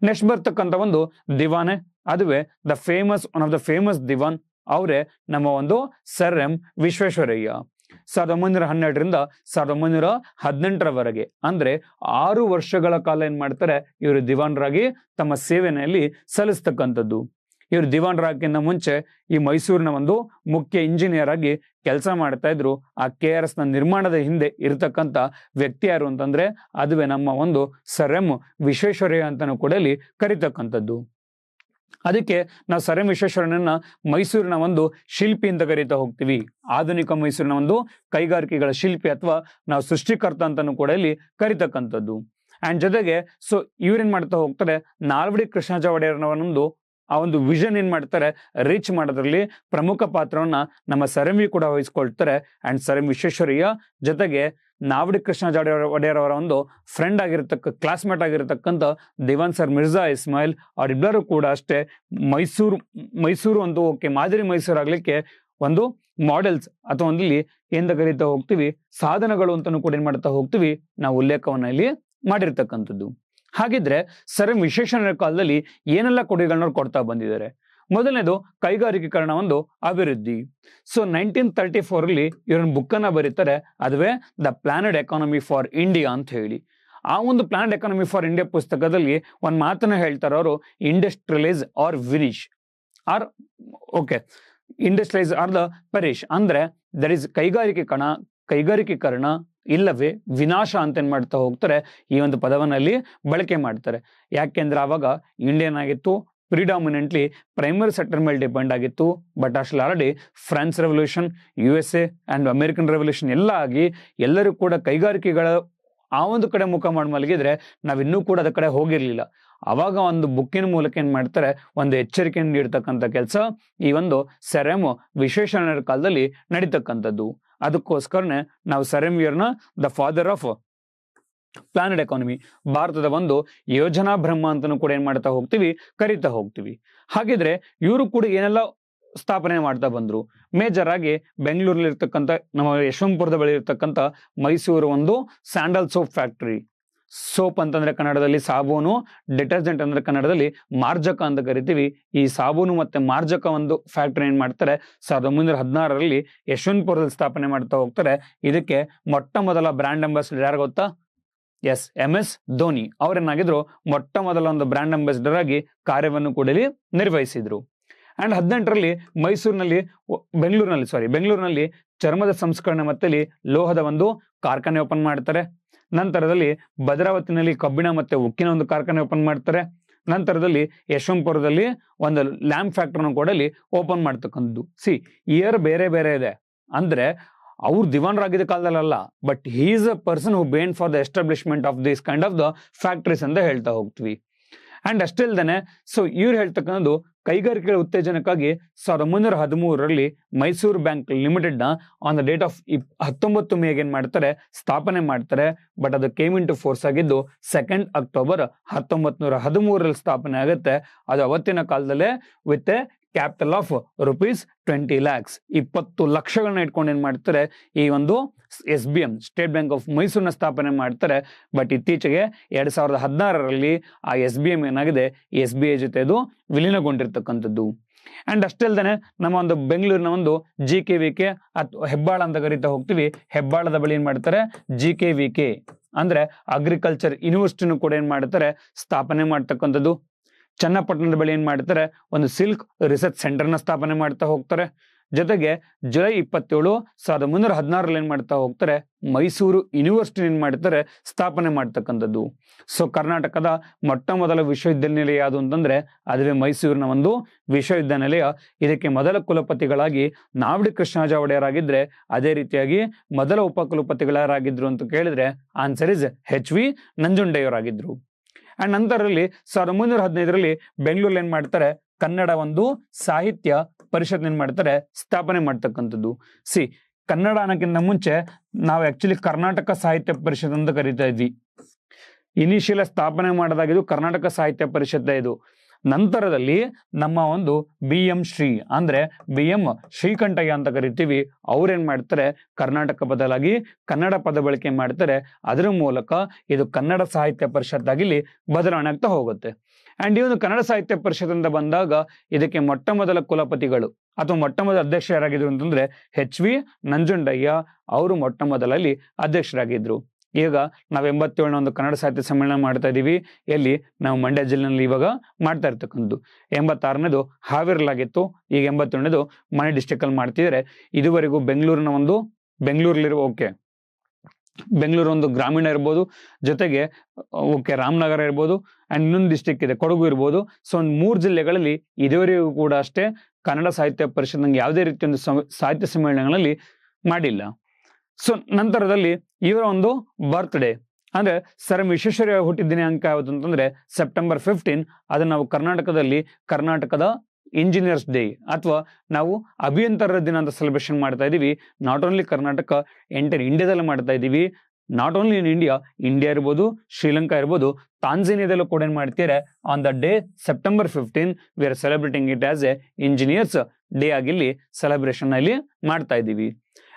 Next ಬರ್ತಕ್ಕಂಥ ಒಂದು ದಿವಾನೆ, ಅದುವೇ ಒನ್ ಆಫ್ ದ ಫೇಮಸ್ ದಿವಾನ್ ಅವರೇ ನಮ್ಮ ಒಂದು ಸರ್ ಎಂ ವಿಶ್ವೇಶ್ವರಯ್ಯ. 1912ರಿಂದ 1918ರವರೆಗೆ ಅಂದ್ರೆ 6 ವರ್ಷಗಳ ಕಾಲ ಏನ್ ಮಾಡ್ತಾರೆ, ಇವರು ದಿವಾನರಾಗಿ ತಮ್ಮ ಸೇವೆಯಲ್ಲಿ ಸಲ್ಲಿಸ್ತಕ್ಕಂಥದ್ದು. ಇವರು ದಿವಾನರಾಗಿಂತ ಮುಂಚೆ ಈ ಮೈಸೂರಿನ ಒಂದು ಮುಖ್ಯ ಇಂಜಿನಿಯರ್ ಆಗಿ ಕೆಲಸ ಮಾಡ್ತಾ ಇದ್ರು. ಆ KRS ನ ನಿರ್ಮಾಣದ ಹಿಂದೆ ಇರತಕ್ಕಂತ ವ್ಯಕ್ತಿ ಯಾರು ಅಂತಂದ್ರೆ ಅದುವೇ ನಮ್ಮ ಒಂದು ಸರ್ ಎಂ ವಿಶ್ವೇಶ್ವರಯ್ಯ ಅಂತಾನು ಕೂಡ ಇಲ್ಲಿ ಕರಿತಕ್ಕಂಥದ್ದು. ಅದಕ್ಕೆ ನಾವು ಸರ್ ಎಂ ವಿಶ್ವೇಶ್ವರಯ್ಯನನ್ನ ಮೈಸೂರಿನ ಒಂದು ಶಿಲ್ಪಿ ಅಂತ ಕರೀತಾ ಹೋಗ್ತೀವಿ. ಆಧುನಿಕ ಮೈಸೂರಿನ ಒಂದು ಕೈಗಾರಿಕೆಗಳ ಶಿಲ್ಪಿ ಅಥವಾ ನಾವು ಸೃಷ್ಟಿಕರ್ತ ಅಂತಾನು ಕೂಡ ಇಲ್ಲಿ ಕರಿತಕ್ಕಂಥದ್ದು. ಅಂಡ್ ಜೊತೆಗೆ ಇವ್ರೇನ್ ಮಾಡ್ತಾ ಹೋಗ್ತಾರೆ, ನಾಲ್ವಡಿ ಕೃಷ್ಣರಾಜ ಒಡೆಯರ್ನವರೊಂದು ಆ ಒಂದು ವಿಷನ್ ಏನ್ ಮಾಡ್ತಾರೆ ರೀಚ್ ಮಾಡೋದ್ರಲ್ಲಿ ಪ್ರಮುಖ ಪಾತ್ರವನ್ನ ನಮ್ಮ ಸರ್ ಎಂ ವಿ ಕೂಡ ವಹಿಸ್ಕೊಳ್ತಾರೆ. ಅಂಡ್ ಸರ್ ಎಂ ವಿಶ್ವೇಶ್ವರಯ್ಯ ಜೊತೆಗೆ ನಾಲ್ವಡಿ ಕೃಷ್ಣರಾಜ ಒಡೆಯರ್ ಅವರ ಒಂದು ಫ್ರೆಂಡ್ ಕ್ಲಾಸ್ಮೇಟ್ ಆಗಿರತಕ್ಕಂಥ ದಿವಾನ್ ಸರ್ ಮಿರ್ಜಾ ಇಸ್ಮಾಯಿಲ್ ಅವರಿಬ್ಬರು ಕೂಡ ಅಷ್ಟೇ ಮೈಸೂರು ಒಂದು ಮಾದರಿ ಮೈಸೂರು ಆಗ್ಲಿಕ್ಕೆ ಒಂದು ಮಾಡೆಲ್ಸ್ ಅಥವಾ ಒಂದು ಇಲ್ಲಿ ಏನ್ ಕರೀತಾ ಹೋಗ್ತೀವಿ ಸಾಧನಗಳು ಅಂತಾನು ಕೂಡ ಏನ್ ಮಾಡ್ತಾ ಹೋಗ್ತೀವಿ ನಾವು ಉಲ್ಲೇಖವನ್ನ ಇಲ್ಲಿ ಮಾಡಿರ್ತಕ್ಕಂಥದ್ದು. ಹಾಗಿದ್ರೆ ಸರ್ ಎಂ ವಿಶ್ವೇಶ್ವರಯ್ಯ ಕಾಲದಲ್ಲಿ ಏನೆಲ್ಲ ಕೊಡುಗೆಗಳನ್ನ ಕೊಡ್ತಾ ಬಂದಿದ್ದಾರೆ. ಮೊದಲನೇದು ಕೈಗಾರಿಕೀಕರಣ ಒಂದು ಅಭಿವೃದ್ಧಿ. 1934 ಇವರೊಂದು ಬುಕ್ ಅನ್ನ ಬರೀತಾರೆ, ಅದುವೇ the planned economy for India ಅಂತ ಹೇಳಿ. ಆ ಒಂದು ಪ್ಲಾನೆಡ್ ಎಕಾನಮಿ ಫಾರ್ ಇಂಡಿಯಾ ಪುಸ್ತಕದಲ್ಲಿ ಒಂದ್ ಮಾತನ್ನ ಹೇಳ್ತಾರೆ ಅವರು, industrialize or vanish or industrialize or the perish ಅಂದ್ರೆ ದರ್ ಇಸ್ ಕೈಗಾರಿಕೀಕರಣ ಇಲ್ಲವೇ ವಿನಾಶ ಅಂತ ಏನ್ ಮಾಡ್ತಾ ಹೋಗ್ತಾರೆ, ಈ ಒಂದು ಪದವನ್ನಲ್ಲಿ ಬಳಕೆ ಮಾಡ್ತಾರೆ. ಯಾಕೆಂದ್ರೆ ಆವಾಗ ಇಂಡಿಯನ್ ಆಗಿತ್ತು, ಪ್ರಿಡಾಮಿನೆಂಟ್ಲಿ ಪ್ರೈಮರಿ ಸೆಕ್ಟರ್ ಮೇಲೆ ಡಿಪೆಂಡ್ ಆಗಿತ್ತು. ಬಟ್ ಅಷ್ಟಲ್ಲಿ already France revolution, USA and American revolution ಎಲ್ಲ ಆಗಿ ಎಲ್ಲರೂ ಕೂಡ ಕೈಗಾರಿಕೆಗಳ ಆ ಒಂದು ಕಡೆ ಮುಖ ಮಾಡಿ ಮಲಗಿದ್ರೆ ನಾವಿನ್ನೂ ಕೂಡ ಅದ ಕಡೆ ಹೋಗಿರ್ಲಿಲ್ಲ. ಅವಾಗ ಒಂದು ಬುಕ್ಕಿನ ಮೂಲಕ ಏನ್ ಮಾಡ್ತಾರೆ, ಒಂದು ಎಚ್ಚರಿಕೆಯನ್ನು ನೀಡ್ತಕ್ಕಂಥ ಕೆಲಸ ಈ ಒಂದು ಸರ್ ಎಂ ವಿಶ್ವೇಶ್ವರಯ್ಯನ ಕಾಲದಲ್ಲಿ ನಡೀತಕ್ಕಂಥದ್ದು. ಅದಕ್ಕೋಸ್ಕರನೇ ನಾವು ಸರ್ ಎಂ ವಿಯರ್ನ the father of planned economy, ಭಾರತದ ಒಂದು ಯೋಜನಾ ಬ್ರಹ್ಮ ಅಂತಾನು ಕೂಡ ಏನ್ ಮಾಡ್ತಾ ಹೋಗ್ತೀವಿ ಕರಿತಾ ಹೋಗ್ತೀವಿ. ಹಾಗಿದ್ರೆ ಇವರು ಕೂಡ ಏನೆಲ್ಲ ಸ್ಥಾಪನೆ ಮಾಡ್ತಾ ಬಂದ್ರು. ಮೇಜರ್ ಆಗಿ ಬೆಂಗಳೂರಲ್ಲಿ ಇರ್ತಕ್ಕಂಥ ನಮ್ಮ ಯಶವಂತಪುರದ ಬಳಿ ಇರ್ತಕ್ಕಂಥ ಮೈಸೂರು ಒಂದು ಸ್ಯಾಂಡಲ್ ಸೋಪ್ ಫ್ಯಾಕ್ಟರಿ. ಸೋಪ್ ಅಂತಂದ್ರೆ ಕನ್ನಡದಲ್ಲಿ ಸಾಬೂನು, ಡಿಟರ್ಜೆಂಟ್ ಅಂದ್ರೆ ಕನ್ನಡದಲ್ಲಿ ಮಾರ್ಜಕ ಅಂತ ಕರಿತೀವಿ. ಈ ಸಾಬೂನು ಮತ್ತೆ ಮಾರ್ಜಕ ಒಂದು ಫ್ಯಾಕ್ಟರಿ ಏನ್ ಮಾಡ್ತಾರೆ 1916ರಲ್ಲಿ ಯಶವಂತಪುರದಲ್ಲಿ ಸ್ಥಾಪನೆ ಮಾಡ್ತಾ ಹೋಗ್ತಾರೆ. ಇದಕ್ಕೆ ಮೊಟ್ಟ ಮೊದಲ ಬ್ರ್ಯಾಂಡ್ ಅಂಬಾಸಿಡರ್ ಯಾರು ಗೊತ್ತಾ? MS ಧೋನಿ ಅವರೇನಾಗಿದ್ರು ಮೊಟ್ಟ ಮೊದಲ ಒಂದು ಬ್ರ್ಯಾಂಡ್ ಅಂಬಾಸಿಡರ್ ಆಗಿ ಕಾರ್ಯವನ್ನು ಕೂಡ ಇಲ್ಲಿ ನಿರ್ವಹಿಸಿದ್ರು. ಅಂಡ್ 18ರಲ್ಲಿ ಬೆಂಗಳೂರಿನಲ್ಲಿ ಚರ್ಮದ ಸಂಸ್ಕರಣೆ ಮತ್ತೆ ಲೋಹದ ಒಂದು ಕಾರ್ಖಾನೆ ಓಪನ್ ಮಾಡ್ತಾರೆ. ನಂತರದಲ್ಲಿ ಭದ್ರಾವತಿನಲ್ಲಿ ಕಬ್ಬಿಣ ಮತ್ತೆ ಉಕ್ಕಿನ ಒಂದು ಕಾರ್ಖಾನೆ ಓಪನ್ ಮಾಡ್ತಾರೆ. ನಂತರದಲ್ಲಿ ಯಶವಂತಪುರದಲ್ಲಿ ಒಂದು ಲ್ಯಾಂಪ್ ಫ್ಯಾಕ್ಟರಿನ ಕೂಡ ಇಲ್ಲಿ ಓಪನ್ ಮಾಡ್ತಕ್ಕಂಥದ್ದು. ಇಯರ್ ಬೇರೆ ಬೇರೆ ಇದೆ ಅಂದ್ರೆ ಅವ್ರು ದಿವಾನರಾಗಿದ್ದ ಕಾಲದಲ್ಲ, but he is a person who been for the establishment of this kind of the factories ಅಂತ ಹೇಳ್ತಾ ಹೋಗ್ತೀವಿ. ಅಂಡ್ ಅಷ್ಟೇ ಇಲ್ದೇನೆ ಇವ್ರು ಹೇಳ್ತಕ್ಕಂಥದ್ದು ಕೈಗಾರಿಕೆಗಳ ಉತ್ತೇಜನಕ್ಕಾಗಿ 1913ರಲ್ಲಿ ಮೈಸೂರು ಬ್ಯಾಂಕ್ ಲಿಮಿಟೆಡ್ ನ ಆನ್ ದ ಡೇಟ್ ಆಫ್ 19 ಮೇಗೆ ಏನ್ ಮಾಡ್ತಾರೆ ಸ್ಥಾಪನೆ ಮಾಡ್ತಾರೆ. ಬಟ್ ಅದು ಕೇಮ್ ಇನ್ ಟು ಫೋರ್ಸ್ ಆಗಿದ್ದು 2 ಅಕ್ಟೋಬರ್ 1913ರಲ್ಲಿ ಸ್ಥಾಪನೆ ಆಗುತ್ತೆ. ಅದು ಅವತ್ತಿನ ಕಾಲದಲ್ಲೇ with A capital of ₹20 lakhs 20 ಲಕ್ಷಗಳನ್ನ ಇಟ್ಕೊಂಡು ಏನ್ ಮಾಡ್ತಾರೆ ಈ ಒಂದು SBM ಸ್ಟೇಟ್ ಬ್ಯಾಂಕ್ ಆಫ್ ಮೈಸೂರಿನ ಸ್ಥಾಪನೆ ಮಾಡ್ತಾರೆ. ಬಟ್ ಇತ್ತೀಚೆಗೆ 2016ರಲ್ಲಿ ಆ SBM ಏನಾಗಿದೆ SBI ಜೊತೆ ಅದು ವಿಲೀನಗೊಂಡಿರ್ತಕ್ಕಂಥದ್ದು. ಅಂಡ್ ಅಷ್ಟೇ ಅಲ್ದೇನೆ ನಮ್ಮ ಒಂದು ಬೆಂಗಳೂರಿನ ಒಂದು GKVK ಅಥವಾ ಹೆಬ್ಬಾಳ ಅಂತ ಕರಿತಾ ಹೋಗ್ತೀವಿ. ಹೆಬ್ಬಾಳದ ಬಳಿ ಏನ್ ಮಾಡ್ತಾರೆ GKVK ಅಂದ್ರೆ ಅಗ್ರಿಕಲ್ಚರ್ ಯೂನಿವರ್ಸಿಟಿನೂ ಕೂಡ ಏನ್ ಮಾಡ್ತಾರೆ ಸ್ಥಾಪನೆ ಮಾಡ್ತಕ್ಕಂಥದ್ದು. ಚನ್ನಪಟ್ಟಣದ ಬಳಿ ಏನ್ ಮಾಡ್ತಾರೆ ಒಂದು ಸಿಲ್ಕ್ ರಿಸರ್ಚ್ ಸೆಂಟರ್ನ ಸ್ಥಾಪನೆ ಮಾಡ್ತಾ ಹೋಗ್ತಾರೆ. ಜೊತೆಗೆ ಜುಲೈ 27, 1916ರಲ್ಲಿ ಏನ್ ಮಾಡ್ತಾ ಹೋಗ್ತಾರೆ ಮೈಸೂರು ಯೂನಿವರ್ಸಿಟಿ ಏನ್ ಮಾಡ್ತಾರೆ ಸ್ಥಾಪನೆ ಮಾಡ್ತಕ್ಕಂಥದ್ದು. ಕರ್ನಾಟಕದ ಮೊಟ್ಟ ಮೊದಲ ವಿಶ್ವವಿದ್ಯಾನಿಲಯ ಯಾವುದು ಅಂತಂದ್ರೆ ಅದುವೇ ಮೈಸೂರಿನ ಒಂದು ವಿಶ್ವವಿದ್ಯಾನಿಲಯ. ಇದಕ್ಕೆ ಮೊದಲ ಕುಲಪತಿಗಳಾಗಿ ನಾಲ್ವಡಿ ಕೃಷ್ಣರಾಜ ಒಡೆಯರ್ ಆಗಿದ್ರೆ, ಅದೇ ರೀತಿಯಾಗಿ ಮೊದಲ ಉಪಕುಲಪತಿಗಳಾಗಿದ್ರು ಅಂತ ಕೇಳಿದ್ರೆ ಆನ್ಸರ್ ಇಸ್ HV ನಂಜುಂಡೆಯವರಾಗಿದ್ರು. ಅಂಡ್ ನಂತರದಲ್ಲಿ 1915ರಲ್ಲಿ ಬೆಂಗಳೂರಲ್ಲಿ ಏನ್ ಮಾಡ್ತಾರೆ ಕನ್ನಡ ಒಂದು ಸಾಹಿತ್ಯ ಪರಿಷತ್ ಏನ್ ಮಾಡ್ತಾರೆ ಸ್ಥಾಪನೆ ಮಾಡ್ತಕ್ಕಂಥದ್ದು. ಕನ್ನಡ ಅನ್ನೋಕ್ಕಿಂತ ಮುಂಚೆ ನಾವು ಆಕ್ಚುಲಿ ಕರ್ನಾಟಕ ಸಾಹಿತ್ಯ ಪರಿಷತ್ ಅಂತ ಕರಿತಾ ಇದ್ವಿ. ಇನಿಷಿಯಲ್ ಸ್ಥಾಪನೆ ಮಾಡೋದಾಗಿದ್ದು ಕರ್ನಾಟಕ ಸಾಹಿತ್ಯ ಪರಿಷತ್ ಇದು. ನಂತರದಲ್ಲಿ ನಮ್ಮ ಒಂದು ಬಿ ಎಂ ಶ್ರೀ ಅಂದ್ರೆ ಬಿ ಎಂ ಶ್ರೀಕಂಠಯ್ಯ ಅಂತ ಕರಿತೀವಿ, ಅವ್ರೇನ್ ಮಾಡ್ತಾರೆ ಕರ್ನಾಟಕ ಬದಲಾಗಿ ಕನ್ನಡ ಪದ ಬಳಕೆ ಮಾಡ್ತಾರೆ. ಅದರ ಮೂಲಕ ಇದು ಕನ್ನಡ ಸಾಹಿತ್ಯ ಪರಿಷತ್ ಆಗಿಲಿ ಬದಲಾವಣೆ ಆಗ್ತಾ ಹೋಗುತ್ತೆ. ಅಂಡ್ ಈ ಒಂದು ಕನ್ನಡ ಸಾಹಿತ್ಯ ಪರಿಷತ್ ಅಂತ ಬಂದಾಗ ಇದಕ್ಕೆ ಮೊಟ್ಟ ಮೊದಲ ಕುಲಪತಿಗಳು ಅಥವಾ ಮೊಟ್ಟ ಮೊದಲ ಅಧ್ಯಕ್ಷ ಯಾರಾಗಿದ್ರು ಅಂತಂದ್ರೆ ಎಚ್ ವಿ ನಂಜುಂಡಯ್ಯ ಅವರು ಮೊಟ್ಟ ಮೊದಲಲ್ಲಿ ಅಧ್ಯಕ್ಷರಾಗಿದ್ರು. ಈಗ ನಾವು 87ನೇ ಒಂದು ಕನ್ನಡ ಸಾಹಿತ್ಯ ಸಮ್ಮೇಳನ ಮಾಡ್ತಾ ಇದೀವಿ. ಎಲ್ಲಿ ನಾವು ಮಂಡ್ಯ ಜಿಲ್ಲೆನಲ್ಲಿ ಇವಾಗ ಮಾಡ್ತಾ ಇರ್ತಕ್ಕಂಥದ್ದು. 86ನೇದು ಹಾವೇರಿಲಾಗಿತ್ತು, ಈಗ 87ನೇದು ಮನೆ ಡಿಸ್ಟಿಕ್ ಅಲ್ಲಿ ಮಾಡ್ತಿದ್ರೆ. ಇದುವರೆಗೂ ಬೆಂಗಳೂರಲ್ಲಿರುವ ಬೆಂಗಳೂರು ಒಂದು ಗ್ರಾಮೀಣ ಇರ್ಬೋದು, ಜೊತೆಗೆ ರಾಮನಗರ ಇರ್ಬೋದು, ಅಂಡ್ ಇನ್ನೊಂದು ಡಿಸ್ಟಿಕ್ ಇದೆ ಕೊಡಗು ಇರ್ಬೋದು. ಸೊ ಒಂದು 3 ಜಿಲ್ಲೆಗಳಲ್ಲಿ ಇದುವರೆಗೂ ಕೂಡ ಅಷ್ಟೇ ಕನ್ನಡ ಸಾಹಿತ್ಯ ಪರಿಷತ್ ನಂಗೆ ಯಾವುದೇ ರೀತಿಯ ಒಂದು ಸಾಹಿತ್ಯ ಸಮ್ಮೇಳನಗಳಲ್ಲಿ ಮಾಡಿಲ್ಲ. ಸೊ ನಂತರದಲ್ಲಿ ಇವರ ಒಂದು ಬರ್ತ್ಡೇ ಅಂದ್ರೆ ಸರ್ ಎಂ ವಿಶ್ವೇಶ್ವರಯ್ಯ ಹುಟ್ಟಿದ ದಿನಾಂಕ ಯಾವುದು ಅಂತಂದ್ರೆ ಸೆಪ್ಟೆಂಬರ್ 15. ಅದನ್ನ ನಾವು ಕರ್ನಾಟಕದ ಇಂಜಿನಿಯರ್ಸ್ ಡೇ ಅಥವಾ ನಾವು ಅಭಿಯಂತರರ ದಿನ ಅಂತ ಸೆಲೆಬ್ರೇಷನ್ ಮಾಡ್ತಾ ಇದೀವಿ. ನಾಟ್ ಓನ್ಲಿ ಕರ್ನಾಟಕ, ಎಂಟರ್ ಇಂಡಿಯಾದಲ್ಲಿ ಮಾಡ್ತಾ ಇದೀವಿ. ನಾಟ್ ಓನ್ಲಿ ಇನ್ ಇಂಡಿಯಾ ಇರ್ಬೋದು, ಶ್ರೀಲಂಕಾ ಇರ್ಬೋದು, ತಾಂಜೇನಿಯಾದಲ್ಲೂ ಕೂಡ ಏನ್ ಮಾಡ್ತೀರಾ on the day September 15 we are celebrating it as a engineers day ಆಗಿಲ್ಲಿ ಸೆಲೆಬ್ರೇಷನ್ ಅಲ್ಲಿ ಮಾಡ್ತಾ ಇದೀವಿ.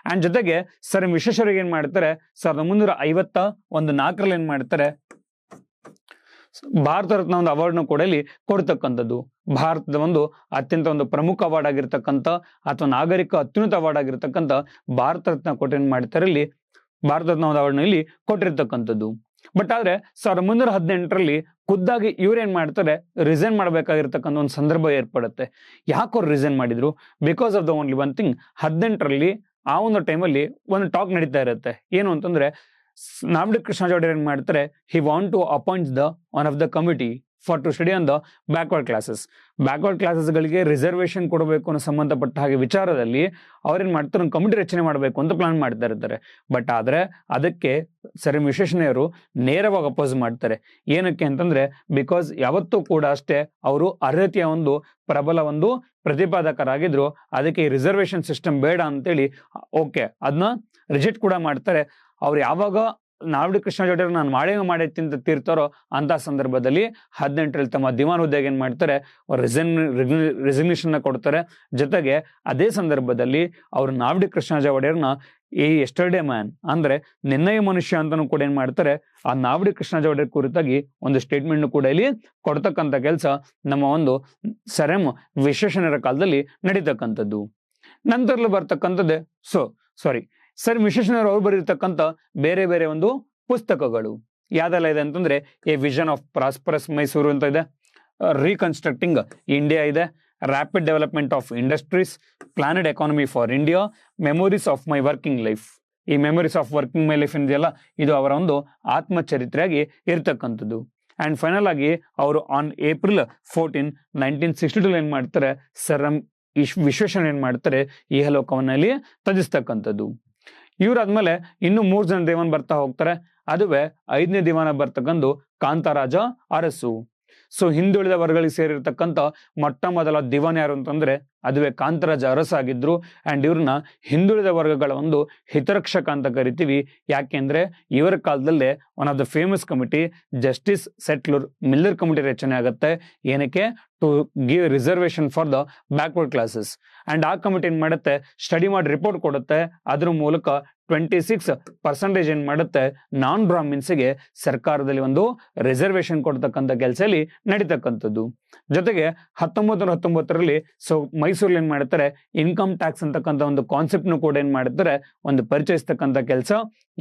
ಅಂಡ್ ಜೊತೆಗೆ ಸರ್ ಎಂ ವಿಶ್ವೇಶ್ವರಯ್ಯ ಏನ್ ಮಾಡ್ತಾರೆ 1954 ಏನ್ ಮಾಡ್ತಾರೆ ಭಾರತ ರತ್ನ ಒಂದು ಅವಾರ್ಡ್ನ ಕೂಡ ಇಲ್ಲಿ ಕೊಡ್ತಕ್ಕಂಥದ್ದು. ಭಾರತದ ಒಂದು ಅತ್ಯಂತ ಒಂದು ಪ್ರಮುಖ ಅವಾರ್ಡ್ ಆಗಿರ್ತಕ್ಕಂಥ ಅಥವಾ ನಾಗರಿಕ ಅತ್ಯುನ್ನತ ಅವಾರ್ಡ್ ಆಗಿರ್ತಕ್ಕಂಥ ಭಾರತ ರತ್ನ ಕೊಟ್ಟು ಏನ್ ಮಾಡ್ತಾರೆ ಇಲ್ಲಿ ಭಾರತ ರತ್ನ ಒಂದು ಅವಾರ್ಡ್ನ ಇಲ್ಲಿ ಕೊಟ್ಟಿರ್ತಕ್ಕಂಥದ್ದು. ಬಟ್ ಆದ್ರೆ 1918ರಲ್ಲಿ ಖುದ್ದಾಗಿ ಇವ್ರೇನ್ ಮಾಡ್ತಾರೆ ರಿಸೈನ್ ಮಾಡ್ಬೇಕಾಗಿರ್ತಕ್ಕಂಥ ಒಂದು ಸಂದರ್ಭ ಏರ್ಪಡುತ್ತೆ. ಯಾಕೆ ಅವ್ರು ರಿಸೈನ್ ಮಾಡಿದ್ರು? Because of the only one thing. 18ರಲ್ಲಿ ಆ ಒಂದು ಟೈಮಲ್ಲಿ ಒಂದು ಟಾಕ್ ನಡೀತಾ ಇರುತ್ತೆ. ಏನು ಅಂತಂದ್ರೆ ನಾವಡಿ ಕೃಷ್ಣಾಚಾರ್ಯ ಏನ್ ಮಾಡ್ತಾರೆ, he want to appoint the one of the committee for to study on the backward ಕ್ಲಾಸಸ್ಗಳಿಗೆ ರಿಸರ್ವೇಶನ್ ಕೊಡಬೇಕು ಅನ್ನೋ ಸಂಬಂಧಪಟ್ಟ ಹಾಗೆ ವಿಚಾರದಲ್ಲಿ ಅವ್ರೇನ್ ಮಾಡ್ತಾರೆ ಒಂದು ಕಮಿಟಿ ರಚನೆ ಮಾಡಬೇಕು ಅಂತ ಪ್ಲಾನ್ ಮಾಡ್ತಾ ಇರ್ತಾರೆ. ಬಟ್ ಆದ್ರೆ ಅದಕ್ಕೆ ಸರ್ ಎಂ ವಿಶ್ವೇಶ್ವರಯ್ಯರು ನೇರವಾಗಿ ಅಪೋಸ್ ಮಾಡ್ತಾರೆ. ಏನಕ್ಕೆ ಅಂತಂದ್ರೆ ಬಿಕಾಸ್ ಯಾವತ್ತೂ ಕೂಡ ಅಷ್ಟೇ ಅವರು ಅರ್ಹತೆಯ ಒಂದು ಪ್ರಬಲ ಒಂದು ಪ್ರತಿಪಾದಕರಾಗಿದ್ರು. ಅದಕ್ಕೆ ಈ ರಿಸರ್ವೇಶನ್ ಸಿಸ್ಟಮ್ ಬೇಡ ಅಂತೇಳಿ ಅದನ್ನ ರಿಜೆಕ್ಟ್ ಕೂಡ ಮಾಡ್ತಾರೆ. ಅವ್ರು ಯಾವಾಗ ನಾವಡಿ ಕೃಷ್ಣಾಚಾರ್ಯ ನಾನು ಮಾಡೈತಿ ಅಂತ ತೀರ್ತಾರೋ ಅಂತ ಸಂದರ್ಭದಲ್ಲಿ 18ರಲ್ಲಿ ತಮ್ಮ ದಿವಾನ್ ಹುದ್ದೆಗೆ ಏನ್ ಮಾಡ್ತಾರೆ ರೆಸಿಗ್ನೇಷನ್ ಕೊಡ್ತಾರೆ. ಜೊತೆಗೆ ಅದೇ ಸಂದರ್ಭದಲ್ಲಿ ಅವರು ನಾವಡಿ ಕೃಷ್ಣಾಚಾರ್ಯ ಒಡೆಯರ್ನ ಈ ಎಸ್ಟರ್ಡೇ ಮ್ಯಾನ್ ಅಂದ್ರೆ ನಿನ್ನೆಯ ಮನುಷ್ಯ ಅಂತಾನು ಕೂಡ ಏನ್ ಮಾಡ್ತಾರೆ ಆ ನಾವಡಿ ಕೃಷ್ಣಾಚಾರ್ಯ ಒಡೆಯರ್ ಕುರಿತಾಗಿ ಒಂದು ಸ್ಟೇಟ್ಮೆಂಟ್ ಕೂಡ ಇಲ್ಲಿ ಕೊಡ್ತಕ್ಕಂಥ ಕೆಲಸ ನಮ್ಮ ಒಂದು ಸರ್ ಎಂ ವಿಶ್ವೇಶ್ವರಯ್ಯರ ಕಾಲದಲ್ಲಿ ನಡೀತಕ್ಕಂಥದ್ದು. ನಂತರದಲ್ಲಿ ಬರ್ತಕ್ಕಂಥದ್ದೇ ಸರ್ ವಿಶ್ವೇಶ್ವರಯ್ಯ ಅವ್ರು ಬರೆದಿರ್ತಕ್ಕಂಥ ಬೇರೆ ಬೇರೆ ಒಂದು ಪುಸ್ತಕಗಳು ಯಾವ್ದೆಲ್ಲ ಇದೆ ಅಂತಂದ್ರೆ a vision of prosperous Mysuru ಅಂತ ಇದೆ, ರೀಕನ್ಸ್ಟ್ರಕ್ಟಿಂಗ್ ಇಂಡಿಯಾ ಇದೆ, rapid development of industries, planned economy for India, memories of my working life. ಈ memories of working my life ಇದೆಯಲ್ಲ ಇದು ಅವರ ಒಂದು ಆತ್ಮಚರಿತ್ರೆಯಾಗಿ ಇರ್ತಕ್ಕಂಥದ್ದು. ಅಂಡ್ ಫೈನಲ್ ಆಗಿ ಅವರು ಆನ್ ಏಪ್ರಿಲ್ 14, 1962 ಏನ್ ಮಾಡ್ತಾರೆ ಸರ್ ಎಂ ವಿಶ್ವೇಶ್ವರಯ್ಯ ಏನ್ ಮಾಡ್ತಾರೆ ಈ ಲೋಕವನ್ನಲ್ಲಿ ತ್ಯಜಿಸ್ತಕ್ಕಂಥದ್ದು. ಇವ್ರಾದ್ಮೇಲೆ ಇನ್ನು 3 ಜನ ದಿವಾನ್ ಬರ್ತಾ ಹೋಗ್ತಾರೆ. ಅದುವೇ 5ನೇ ದಿವಾನ ಬರ್ತಕ್ಕಂಥ ಕಾಂತರಾಜ ಅರಸು. ಸೊ ಹಿಂದುಳಿದ ವರ್ಗಗಳಿಗೆ ಸೇರಿರ್ತಕ್ಕಂಥ ಮೊಟ್ಟ ಮೊದಲ ದಿವಾನ್ ಯಾರು ಅಂತಂದ್ರೆ ಅದುವೇ ಕಾಂತರಾಜ ಅರಸಾಗಿದ್ರು. ಅಂಡ್ ಇವ್ರನ್ನ ಹಿಂದುಳಿದ ವರ್ಗಗಳ ಒಂದು ಹಿತರಕ್ಷಕ ಅಂತ ಕರಿತೀವಿ. ಯಾಕೆಂದ್ರೆ ಇವರ ಕಾಲದಲ್ಲೇ one of the famous committee justice Settler Miller committee ರಚನೆ ಆಗುತ್ತೆ. ಏನಕ್ಕೆ? To give reservation for the backward classes. And ಆ ಕಮಿಟಿ ಏನ್ ಮಾಡುತ್ತೆ ಸ್ಟಡಿ ಮಾಡಿ ರಿಪೋರ್ಟ್ ಕೊಡುತ್ತೆ. ಅದ್ರ ಮೂಲಕ 26% ಏನ್ ಮಾಡುತ್ತೆ ನಾನ್ ಬ್ರಾಹ್ಮಿನ್ಸ್ಗೆ ಸರ್ಕಾರದಲ್ಲಿ ಒಂದು ರಿಸರ್ವೇಶನ್ ಕೊಡ್ತಕ್ಕಂಥ ಕೆಲಸ ಇಲ್ಲಿ ನಡೀತಕ್ಕಂಥದ್ದು. ಜೊತೆಗೆ 1919ರಲ್ಲಿ ಮೈಸೂರಲ್ಲಿ ಏನ್ ಮಾಡ್ತಾರೆ ಇನ್ಕಮ್ ಟ್ಯಾಕ್ಸ್ ಅಂತಕ್ಕಂಥ ಒಂದು ಕಾನ್ಸೆಪ್ಟ್ ನು ಕೂಡ ಏನ್ ಮಾಡ್ತಾರೆ ಒಂದು ಪರಿಚಯಿಸ್ತಕ್ಕಂಥ ಕೆಲಸ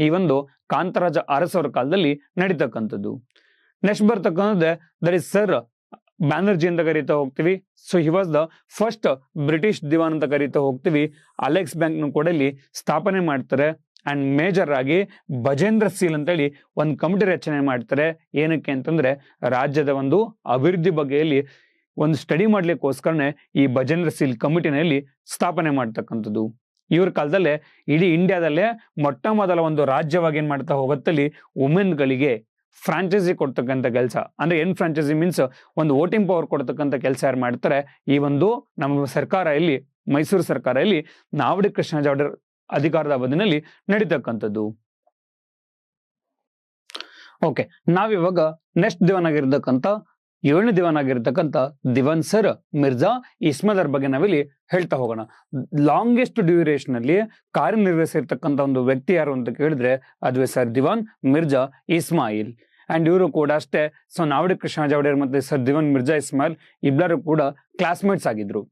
ಈ ಒಂದು ಕಾಂತರಾಜ ಅರಸವರ ಕಾಲದಲ್ಲಿ ನಡೀತಕ್ಕಂಥದ್ದು. ನೆಕ್ಸ್ಟ್ ಬರ್ತಕ್ಕಂಥದ್ದೇ ದಟ್ ಇಸ್ ಸರ್ ಬ್ಯಾನರ್ಜಿ ಅಂತ ಕರೀತಾ ಹೋಗ್ತೀವಿ. So he was the first British Diwan ಅಂತ ಕರೀತಾ ಹೋಗ್ತೀವಿ. ಅಲೆಕ್ಸ್ ಬ್ಯಾಂಕ್ ನು ಕೂಡ ಇಲ್ಲಿ ಸ್ಥಾಪನೆ ಮಾಡ್ತಾರೆ. ಅಂಡ್ ಮೇಜರ್ ಆಗಿ ಭಜೇಂದ್ರ ಸೀಲ್ ಅಂತೇಳಿ ಒಂದು ಕಮಿಟಿ ರಚನೆ ಮಾಡ್ತಾರೆ. ಏನಕ್ಕೆ ಅಂತಂದ್ರೆ ರಾಜ್ಯದ ಒಂದು ಅಭಿವೃದ್ಧಿ ಬಗ್ಗೆಯಲ್ಲಿ ಒಂದು ಸ್ಟಡಿ ಮಾಡ್ಲಿಕ್ಕೋಸ್ಕರನೇ ಈ ಭಜೇಂದ್ರ ಸೀಲ್ ಕಮಿಟಿನಲ್ಲಿ ಸ್ಥಾಪನೆ ಮಾಡ್ತಕ್ಕಂಥದ್ದು. ಇವ್ರ ಕಾಲದಲ್ಲೇ ಇಡೀ ಇಂಡಿಯಾದಲ್ಲೇ ಮೊಟ್ಟ ಮೊದಲ ಒಂದು ರಾಜ್ಯವಾಗಿ ಏನ್ ಮಾಡ್ತಾ ಹೋಗತ್ತಲ್ಲಿ ವುಮೆನ್ಗಳಿಗೆ ಫ್ರಾಂಚೈಸಿ ಕೊಡ್ತಕ್ಕಂಥ ಕೆಲಸ. ಅಂದ್ರೆ ಏನ್ ಫ್ರಾಂಚೈಸಿ ಮೀನ್ಸ್ ಒಂದು ವೋಟಿಂಗ್ ಪವರ್ ಕೊಡ್ತಕ್ಕಂಥ ಕೆಲಸ ಯಾರು ಮಾಡ್ತಾರೆ ಈ ಒಂದು ನಮ್ಮ ಸರ್ಕಾರ ಇಲ್ಲಿ ಮೈಸೂರು ಸರ್ಕಾರ ಇಲ್ಲಿ ನಾವಡಿ ಕೃಷ್ಣಾಚಾರ್ಯ ಅಧಿಕಾರದ ಅವಧಿನಲ್ಲಿ ನಡೀತಕ್ಕಂಥದ್ದು. ನಾವಿವಾಗ ನೆಕ್ಸ್ಟ್ ದಿವಾನ್ ಆಗಿರ್ತಕ್ಕಂಥ 7ನೇ ದಿವಾನ್ ಆಗಿರ್ತಕ್ಕಂಥ ದಿವಾನ್ ಸರ್ ಮಿರ್ಜಾ ಇಸ್ಮಾಯಿಲ್ ಬಗ್ಗೆ ನಾವಿಲ್ಲಿ ಹೇಳ್ತಾ ಹೋಗೋಣ. ಲಾಂಗೆಸ್ಟ್ ಡ್ಯೂರೇಷನ್ ಅಲ್ಲಿ ಕಾರ್ಯನಿರ್ವಹಿಸಿರ್ತಕ್ಕಂಥ ಒಂದು ವ್ಯಕ್ತಿ ಯಾರು ಅಂತ ಕೇಳಿದ್ರೆ ಅದುವೇ ಸರ್ ದಿವಾನ್ ಮಿರ್ಜಾ ಇಸ್ಮಾಯಿಲ್. ಅಂಡ್ ಇವರು ಕೂಡ ಅಷ್ಟೇ. ಸೊ ನಾವಡಿ ಕೃಷ್ಣರಾಜ ಒಡೆಯರ್ ಮತ್ತೆ ಸರ್ ದಿವಾನ್ ಮಿರ್ಜಾ ಇಸ್ಮಾಯಿಲ್ ಇಬ್ಬರು ಕೂಡ ಕ್ಲಾಸ್ಮೇಟ್ಸ್ ಆಗಿದ್ರು.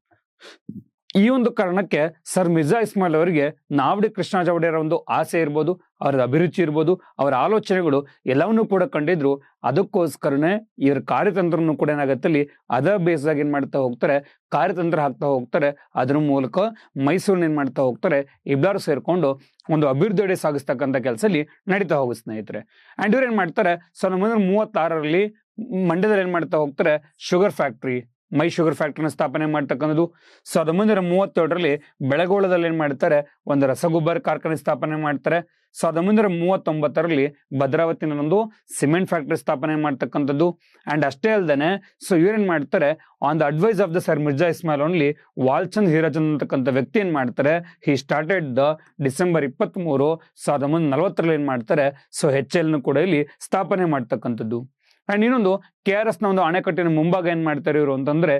ಈ ಒಂದು ಕಾರಣಕ್ಕೆ ಸರ್ ಮಿರ್ಜಾ ಇಸ್ಮಾಯಿಲ್ ಅವರಿಗೆ ನಾವಡಿ ಕೃಷ್ಣರಾಜ ಒಡೆಯರ್ ಒಂದು ಆಸೆ ಇರ್ಬೋದು, ಅವರ ಅಭಿರುಚಿ ಇರ್ಬೋದು, ಅವರ ಆಲೋಚನೆಗಳು ಎಲ್ಲವನ್ನೂ ಕೂಡ ಕಂಡಿದ್ರು. ಅದಕ್ಕೋಸ್ಕರನೇ ಇವರ ಕಾರ್ಯತಂತ್ರನು ಕೂಡ ಏನಾಗತ್ತಲ್ಲಿ ಅದರ ಬೇಸ್ ಆಗಿ ಏನ್ ಮಾಡ್ತಾ ಹೋಗ್ತಾರೆ, ಕಾರ್ಯತಂತ್ರ ಹಾಕ್ತಾ ಹೋಗ್ತಾರೆ. ಅದ್ರ ಮೂಲಕ ಮೈಸೂರಿನ ಏನ್ ಮಾಡ್ತಾ ಹೋಗ್ತಾರೆ, ಇಬ್ಬರು ಸೇರ್ಕೊಂಡು ಒಂದು ಅಭಿವೃದ್ಧಿ ಸಾಗಿಸ್ತಕ್ಕಂಥ ಕೆಲಸದಲ್ಲಿ ನಡೀತಾ ಹೋಗುತ್ತೆ ಸ್ನೇಹಿತರೆ. ಅಂಡ್ ಇವ್ರು ಏನ್ ಮಾಡ್ತಾರೆ, 1936ರಲ್ಲಿ ಮಂಡ್ಯದಲ್ಲಿ ಏನ್ ಮಾಡ್ತಾ ಹೋಗ್ತಾರೆ, ಶುಗರ್ ಫ್ಯಾಕ್ಟ್ರಿ, ಮೈ ಶುಗರ್ ಫ್ಯಾಕ್ಟ್ರಿನ ಸ್ಥಾಪನೆ ಮಾಡ್ತಕ್ಕಂಥದ್ದು. 1937ರಲ್ಲಿ ಬೆಳಗೋಳದಲ್ಲಿ ಏನ್ ಮಾಡ್ತಾರೆ, ಒಂದು ರಸಗೊಬ್ಬರ ಕಾರ್ಖಾನೆ ಸ್ಥಾಪನೆ ಮಾಡ್ತಾರೆ. 1939ರಲ್ಲಿ ಭದ್ರಾವತಿನಲ್ಲೊಂದು ಸಿಮೆಂಟ್ ಫ್ಯಾಕ್ಟ್ರಿ ಸ್ಥಾಪನೆ ಮಾಡ್ತಕ್ಕಂಥದ್ದು. ಅಂಡ್ ಅಷ್ಟೇ ಅಲ್ದೇನೆ ಇವ್ರೇನ್ ಮಾಡ್ತಾರೆ, on the advice of the sir Mirza Ismail only Walchand Hirachand ಅಂತಕ್ಕಂಥ ವ್ಯಕ್ತಿ ಏನ್ ಮಾಡ್ತಾರೆ, ಹಿ ಸ್ಟಾರ್ಟೆಡ್ ದ ಡಿಸೆಂಬರ್ 23, 1940ರಲ್ಲಿ ಏನ್ ಮಾಡ್ತಾರೆ, HL ಕೂಡ ಇಲ್ಲಿ ಸ್ಥಾಪನೆ ಮಾಡ್ತಕ್ಕಂಥದ್ದು. ಅಂಡ್ ಇನ್ನೊಂದು KRS ನ ಒಂದು ಅಣೆಕಟ್ಟಿನ ಮುಂಭಾಗ ಏನ್ ಮಾಡ್ತಾರೆ ಇವರು ಅಂತಂದ್ರೆ,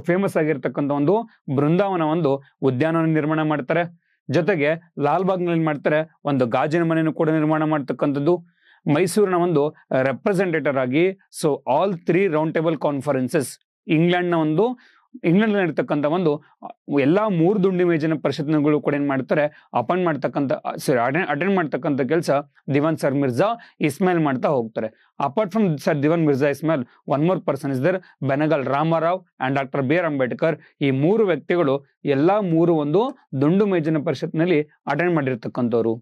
ಫೇಮಸ್ ಆಗಿರ್ತಕ್ಕಂಥ ಒಂದು ಬೃಂದಾವನ ಒಂದು ಉದ್ಯಾನವನ ನಿರ್ಮಾಣ ಮಾಡ್ತಾರೆ. ಜೊತೆಗೆ ಲಾಲ್ಬಾಗ್ ನಲ್ಲಿ ಏನ್ ಮಾಡ್ತಾರೆ, ಒಂದು ಗಾಜಿನ ಮನೆಯನ್ನು ಕೂಡ ನಿರ್ಮಾಣ ಮಾಡ್ತಕ್ಕಂಥದ್ದು. ಮೈಸೂರಿನ ಒಂದು ರೆಪ್ರೆಸೆಂಟೇಟಿವ್ ಆಗಿ all 3 round table conferences, England ಇರ್ತಕ್ಕಂಥ ಒಂದು ಎಲ್ಲಾ 3 ದುಂಡಿ ಮೇಜಿನ ಪರಿಷತ್ಗಳು ಕೂಡ ಏನ್ ಮಾಡ್ತಾರೆ, ಅಟೆಂಡ್ ಮಾಡ್ತಕ್ಕಂಥ ಕೆಲಸ ದಿವಾನ್ ಸರ್ ಮಿರ್ಜಾ ಇಸ್ಮಾಯಿಲ್ ಮಾಡ್ತಾ ಹೋಗ್ತಾರೆ. Apart from sir Diwan Mirza Ismail, one more person is there, Benegal Ramarao and doctor BR Ambedkar. ಈ 3 ವ್ಯಕ್ತಿಗಳು ಎಲ್ಲಾ 3 ಒಂದು ದುಂಡು ಮೇಜಿನ ಪರಿಷತ್ನಲ್ಲಿ ಅಟೆಂಡ್ ಮಾಡಿರ್ತಕ್ಕಂಥವ್ರು.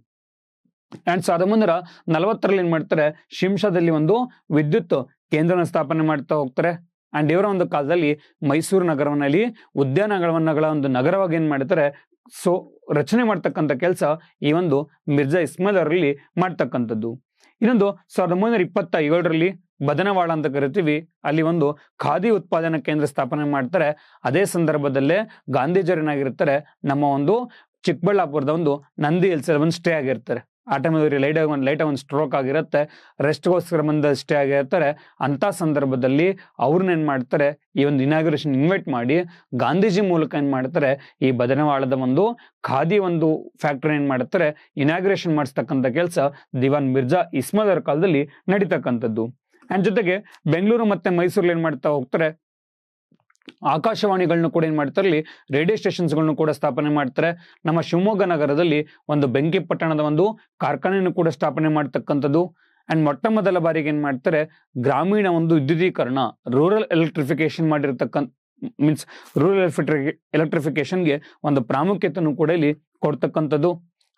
ಅಂಡ್ 1940ರಲ್ಲಿ ಏನ್ ಮಾಡ್ತಾರೆ, ಶಿಂಷಾದಲ್ಲಿ ಒಂದು ವಿದ್ಯುತ್ ಕೇಂದ್ರನ ಸ್ಥಾಪನೆ ಮಾಡ್ತಾ ಹೋಗ್ತಾರೆ. ಅಂಡ್ ಇವರ ಒಂದು ಕಾಲದಲ್ಲಿ ಮೈಸೂರು ನಗರವನ್ನಲ್ಲಿ ಉದ್ಯಾನವನಗಳ ಒಂದು ನಗರವಾಗಿ ಏನ್ ಮಾಡ್ತಾರೆ, ರಚನೆ ಮಾಡ್ತಕ್ಕಂಥ ಕೆಲಸ ಈ ಒಂದು ಮಿರ್ಜಾ ಇಸ್ಮಾಯಿಲ್ ಅವರಲ್ಲಿ ಮಾಡ್ತಕ್ಕಂಥದ್ದು. ಇನ್ನೊಂದು 1927ರಲ್ಲಿ ಬದನವಾಳ ಅಂತ ಕರಿತೀವಿ, ಅಲ್ಲಿ ಒಂದು ಖಾದಿ ಉತ್ಪಾದನಾ ಕೇಂದ್ರ ಸ್ಥಾಪನೆ ಮಾಡ್ತಾರೆ. ಅದೇ ಸಂದರ್ಭದಲ್ಲೇ ಗಾಂಧೀಜಿಯರೇನಾಗಿರ್ತಾರೆ, ನಮ್ಮ ಒಂದು ಚಿಕ್ಕಬಳ್ಳಾಪುರದ ಒಂದು ನಂದಿ ಹಿಲ್ಸ್ ಒಂದು ಸ್ಟೇ ಆಗಿರ್ತಾರೆ. ಆ ಟೈಮಲ್ಲಿ ಲೈಟ್ ಒಂದು ಸ್ಟ್ರೋಕ್ ಆಗಿರುತ್ತೆ, ರೆಸ್ಟ್ಗೋಸ್ಕರ ಬಂದ ಸ್ಟೇ ಆಗಿರ್ತಾರೆ. ಅಂತ ಸಂದರ್ಭದಲ್ಲಿ ಅವ್ರನ್ನ ಏನ್ ಮಾಡ್ತಾರೆ, ಈ ಒಂದು ಇನಾಗ್ರೇಷನ್ ಇನ್ವೈಟ್ ಮಾಡಿ ಗಾಂಧೀಜಿ ಮೂಲಕ ಏನ್ ಮಾಡ್ತಾರೆ, ಈ ಬದನವಾಳದ ಒಂದು ಖಾದಿ ಒಂದು ಫ್ಯಾಕ್ಟರಿ ಏನ್ ಮಾಡ್ತಾರೆ, ಇನಾಗ್ರೇಷನ್ ಮಾಡಿಸ್ತಕ್ಕಂಥ ಕೆಲಸ ದಿವಾನ್ ಮಿರ್ಜಾ ಇಸ್ಮಾಯಿಲ್ ಅವರ ಕಾಲದಲ್ಲಿ ನಡೀತಕ್ಕಂಥದ್ದು. ಅಂಡ್ ಜೊತೆಗೆ ಬೆಂಗಳೂರು ಮತ್ತೆ ಮೈಸೂರಲ್ಲಿ ಏನ್ ಮಾಡ್ತಾ ಹೋಗ್ತಾರೆ, ಆಕಾಶವಾಣಿಗಳನ್ನ ಕೂಡ ಏನ್ ಮಾಡ್ತಾರೆ, ರೇಡಿಯೋ ಸ್ಟೇಷನ್ಸ್ಗಳನ್ನು ಕೂಡ ಸ್ಥಾಪನೆ ಮಾಡ್ತಾರೆ. ನಮ್ಮ ಶಿವಮೊಗ್ಗ ನಗರದಲ್ಲಿ ಒಂದು ಬೆಂಕಿಪಟ್ಟಣದ ಒಂದು ಕಾರ್ಖಾನೆಯನ್ನು ಕೂಡ ಸ್ಥಾಪನೆ ಮಾಡ್ತಕ್ಕಂಥದ್ದು. ಅಂಡ್ ಮೊಟ್ಟ ಮೊದಲ ಬಾರಿಗೆ ಏನ್ ಮಾಡ್ತಾರೆ, ಗ್ರಾಮೀಣ ಒಂದು ವಿದ್ಯುದೀಕರಣ, ರೂರಲ್ ಎಲೆಕ್ಟ್ರಿಫಿಕೇಶನ್ ರೂರಲ್ ಎಲೆಕ್ಟ್ರಿಫಿಕೇಶನ್ಗೆ ಒಂದು ಪ್ರಾಮುಖ್ಯತೆಯನ್ನು ಕೂಡ ಇಲ್ಲಿ ಕೊಡ್ತಕ್ಕಂಥದ್ದು.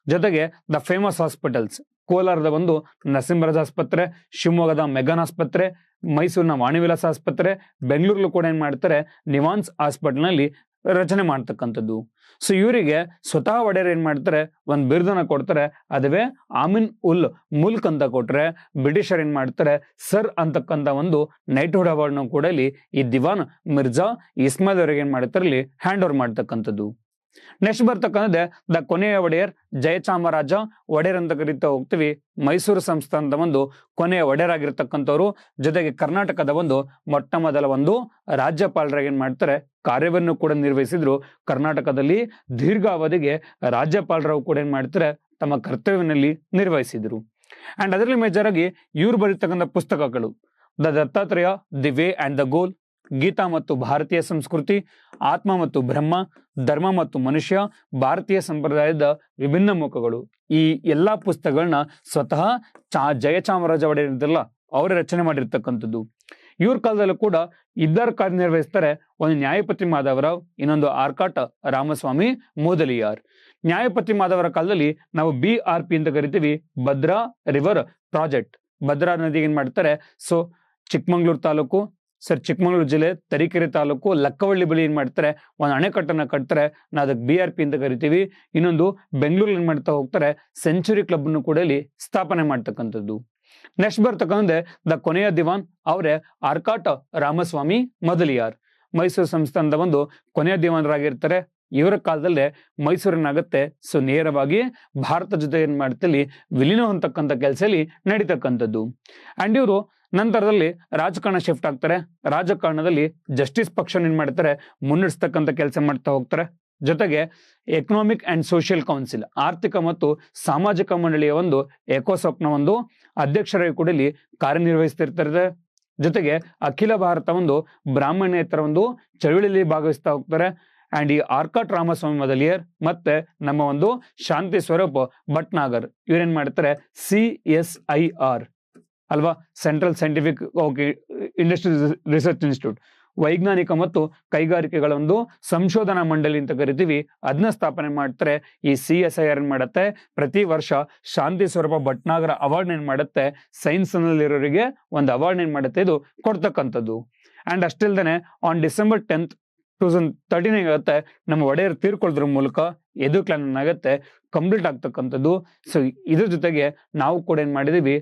ಜೊತೆಗೆ ದ ಫೇಮಸ್ ಹಾಸ್ಪಿಟಲ್ಸ್, ಕೋಲಾರದ ಒಂದು ನರಸಿಂಹರಾಜ್ ಆಸ್ಪತ್ರೆ, ಶಿವಮೊಗ್ಗದ ಮೆಗಾನ್ ಆಸ್ಪತ್ರೆ, ಮೈಸೂರಿನ ವಾಣಿವಿಲಾಸ ಆಸ್ಪತ್ರೆ, ಬೆಂಗಳೂರಲ್ಲೂ ಕೂಡ ಏನ್ ಮಾಡ್ತಾರೆ, ನಿವಾನ್ಸ್ ಹಾಸ್ಪಿಟಲ್ ನಲ್ಲಿ ರಚನೆ ಮಾಡ್ತಕ್ಕಂಥದ್ದು. ಇವರಿಗೆ ಸ್ವತಃ ಒಡೆಯರ್ ಏನ್ ಮಾಡ್ತಾರೆ, ಒಂದು ಬಿರುದನ್ನ ಕೊಡ್ತಾರೆ. ಅದುವೇ ಆಮಿನ್ ಉಲ್ ಮುಲ್ಕ್ ಅಂತ ಕೊಟ್ರೆ, ಬ್ರಿಟಿಷರ್ ಏನ್ ಮಾಡ್ತಾರೆ, ಸರ್ ಅಂತಕ್ಕಂಥ ಒಂದು ನೈಟ್ಹುಡ್ ಅವಾರ್ಡ್ ಕೂಡ ಇಲ್ಲಿ ಈ ದಿವಾನ್ ಮಿರ್ಜಾ ಇಸ್ಮಾಯಿಲ್ ಅವರಿಗೆ ಏನ್ ಮಾಡ್ತಾರೆ, ಇಲ್ಲಿ ಹ್ಯಾಂಡ್ ಓವರ್ ಮಾಡ್ತಕ್ಕಂಥದ್ದು. ನೆಕ್ಸ್ಟ್ ಬರ್ತಕ್ಕಂಥದ್ದೇ ದ ಕೊನೆಯ ಒಡೆಯರ್ ಜಯಚಾಮರಾಜ ಒಡೆಯರ್ ಅಂತ ಕರೀತಾ ಹೋಗ್ತೀವಿ. ಮೈಸೂರು ಸಂಸ್ಥಾನದ ಒಂದು ಕೊನೆಯ ಒಡೆಯರ್ ಆಗಿರ್ತಕ್ಕಂಥವ್ರು. ಜೊತೆಗೆ ಕರ್ನಾಟಕದ ಒಂದು ಮೊಟ್ಟ ಮೊದಲ ಒಂದು ರಾಜ್ಯಪಾಲರಾಗಿ ಏನ್ ಮಾಡ್ತಾರೆ, ಕಾರ್ಯವನ್ನು ಕೂಡ ನಿರ್ವಹಿಸಿದ್ರು. ಕರ್ನಾಟಕದಲ್ಲಿ ದೀರ್ಘಾವಧಿಗೆ ರಾಜ್ಯಪಾಲರಾಗೂ ಕೂಡ ಏನ್ ಮಾಡ್ತಾರೆ, ತಮ್ಮ ಕರ್ತವ್ಯದಲ್ಲಿ ನಿರ್ವಹಿಸಿದ್ರು. ಅಂಡ್ ಅದರಲ್ಲಿ ಮೇಜರ್ ಆಗಿ ಇವ್ರು ಬರೀತಕ್ಕಂಥ ಪುಸ್ತಕಗಳು the Dattatreya, the way and the goal, Gita ಮತ್ತು ಭಾರತೀಯ ಸಂಸ್ಕೃತಿ, ಆತ್ಮ ಮತ್ತು ಬ್ರಹ್ಮ, ಧರ್ಮ ಮತ್ತು ಮನುಷ್ಯ, ಭಾರತೀಯ ಸಂಪ್ರದಾಯದ ವಿಭಿನ್ನ ಮುಖಗಳು. ಈ ಎಲ್ಲಾ ಪುಸ್ತಕಗಳನ್ನ ಸ್ವತಃ ಜಯಚಾಮರಾಜ ಒಡೆಯರ್ ಇದ್ದಲ್ಲ ಅವರೇ ರಚನೆ ಮಾಡಿರ್ತಕ್ಕಂಥದ್ದು. ಇವ್ರ ಕಾಲದಲ್ಲೂ ಕೂಡ ಇಬ್ಬರು ಕಾರ್ಯನಿರ್ವಹಿಸ್ತಾರೆ. ಒಂದು ನ್ಯಾಯಪತಿ ಮಾಧವರಾವ್, ಇನ್ನೊಂದು ಆರ್ಕಾಟ್ ರಾಮಸ್ವಾಮಿ ಮೋದಲಿಯಾರ್. ನ್ಯಾಯಪತಿ ಮಾಧವರ ಕಾಲದಲ್ಲಿ ನಾವು BRP ಅಂತ ಕರಿತೀವಿ, ಭದ್ರಾ ರಿವರ್ ಪ್ರಾಜೆಕ್ಟ್. ಭದ್ರಾ ನದಿಗೆ ಏನ್ ಮಾಡ್ತಾರೆ, ಚಿಕ್ಕಮಂಗ್ಳೂರು ತಾಲೂಕು, ಚಿಕ್ಕಮಗಳೂರು ಜಿಲ್ಲೆ ತರೀಕೆರೆ ತಾಲೂಕು ಲಕ್ಕವಳ್ಳಿ ಬಳಿ ಏನ್ ಮಾಡ್ತಾರೆ, ಒಂದು ಅಣೆಕಟ್ಟನ್ನ ಕಟ್ತಾರೆ. ನಾವು ಅದಕ್ಕೆ BRP ಅಂತ ಕರಿತೀವಿ. ಇನ್ನೊಂದು ಬೆಂಗಳೂರಲ್ಲಿ ಏನ್ ಮಾಡ್ತಾ ಹೋಗ್ತಾರೆ, ಸೆಂಚುರಿ ಕ್ಲಬ್ ಅನ್ನು ಕೂಡ ಇಲ್ಲಿ ಸ್ಥಾಪನೆ ಮಾಡ್ತಕ್ಕಂಥದ್ದು. ನೆಕ್ಸ್ಟ್ ಬರ್ತಕ್ಕಂಥದ್ದೇ ದ ಕೊನೆಯ ದಿವಾನ್, ಅವರೇ ಆರ್ಕಾಟ್ ರಾಮಸ್ವಾಮಿ ಮೊದಲಿಯಾರ್. ಮೈಸೂರು ಸಂಸ್ಥಾನದ ಒಂದು ಕೊನೆಯ ದಿವಾನರಾಗಿರ್ತಾರೆ. ಇವರ ಕಾಲದಲ್ಲೇ ಮೈಸೂರಿನಾಗತ್ತೆ ನೇರವಾಗಿ ಭಾರತ ಜೊತೆ ಏನ್ ಮಾಡ್ತಲ್ಲಿ ವಿಲೀನ ಹೊಂದತಕ್ಕಂಥ ಕೆಲಸದಲ್ಲಿ ನಡೀತಕ್ಕಂಥದ್ದು. ಅಂಡ್ ಇವರು ನಂತರದಲ್ಲಿ ರಾಜಕಾರಣ ಶಿಫ್ಟ್ ಆಗ್ತಾರೆ. ರಾಜಕಾರಣದಲ್ಲಿ ಜಸ್ಟಿಸ್ ಪಕ್ಷ ಏನ್ ಮಾಡ್ತಾರೆ, ಮುನ್ನಡೆಸ್ತಕ್ಕಂಥ ಕೆಲಸ ಮಾಡ್ತಾ ಹೋಗ್ತಾರೆ. ಜೊತೆಗೆ ಎಕನಾಮಿಕ್ ಅಂಡ್ ಸೋಷಿಯಲ್ ಕೌನ್ಸಿಲ್, ಆರ್ಥಿಕ ಮತ್ತು ಸಾಮಾಜಿಕ ಮಂಡಳಿಯ ಒಂದು ಎಕೋಸಾಕ್ನ ಒಂದು ಅಧ್ಯಕ್ಷರಾಗಿ ಕೂಡ ಇಲ್ಲಿ ಕಾರ್ಯನಿರ್ವಹಿಸ್ತಿರ್ತಾರೆ. ಜೊತೆಗೆ ಅಖಿಲ ಭಾರತ ಒಂದು ಬ್ರಾಹ್ಮಣೇತರ ಒಂದು ಚಳುವಳಿಯಲ್ಲಿ ಭಾಗವಹಿಸ್ತಾ ಹೋಗ್ತಾರೆ. ಅಂಡ್ ಈ ಆರ್ಕಾಟ್ ರಾಮಸ್ವಾಮಿ ಮೊದಲಿಯರ್ ಮತ್ತೆ ನಮ್ಮ ಒಂದು ಶಾಂತಿ ಸ್ವರೂಪ್ ಭಟ್ನಾಗರ್ ಇವ್ರೇನ್ ಮಾಡ್ತಾರೆ, CSIR ಅಲ್ವಾ, central scientific industrial research institute, ವೈಜ್ಞಾನಿಕ ಮತ್ತು ಕೈಗಾರಿಕೆಗಳ ಒಂದು ಸಂಶೋಧನಾ ಮಂಡಳಿ ಅಂತ ಕರಿತೀವಿ, ಅದನ್ನ ಸ್ಥಾಪನೆ ಮಾಡ್ತಾರೆ. ಈ CSIR ಏನ್ ಮಾಡುತ್ತೆ, ಪ್ರತಿ ವರ್ಷ ಶಾಂತಿ ಸ್ವರೂಪ ಭಟ್ನಾಗರ ಅವಾರ್ಡ್ ಏನ್ ಮಾಡುತ್ತೆ, ಸೈನ್ಸ್ ನಲ್ಲಿರೋರಿಗೆ ಒಂದು ಅವಾರ್ಡ್ ಏನ್ ಮಾಡುತ್ತೆ, ಇದು ಕೊಡ್ತಕ್ಕಂಥದ್ದು. ಅಂಡ್ ಅಷ್ಟಿಲ್ದೇನೆ ಆನ್ ಡಿಸೆಂಬರ್ 10th 2013 ಏನಾಗುತ್ತೆ, ನಮ್ಮ ಒಡೆಯರ್ ತೀರ್ಕೊಳ್ಳೋದ್ರ ಮೂಲಕ ಎದು ಕ್ಲಾನ್ ಆಗುತ್ತೆ ಕಂಪ್ಲೀಟ್ ಆಗ್ತಕ್ಕಂಥದ್ದು. ಸೊ ಇದ್ರ ಜೊತೆಗೆ ನಾವು ಕೂಡ ಏನ್ ಮಾಡಿದೀವಿ,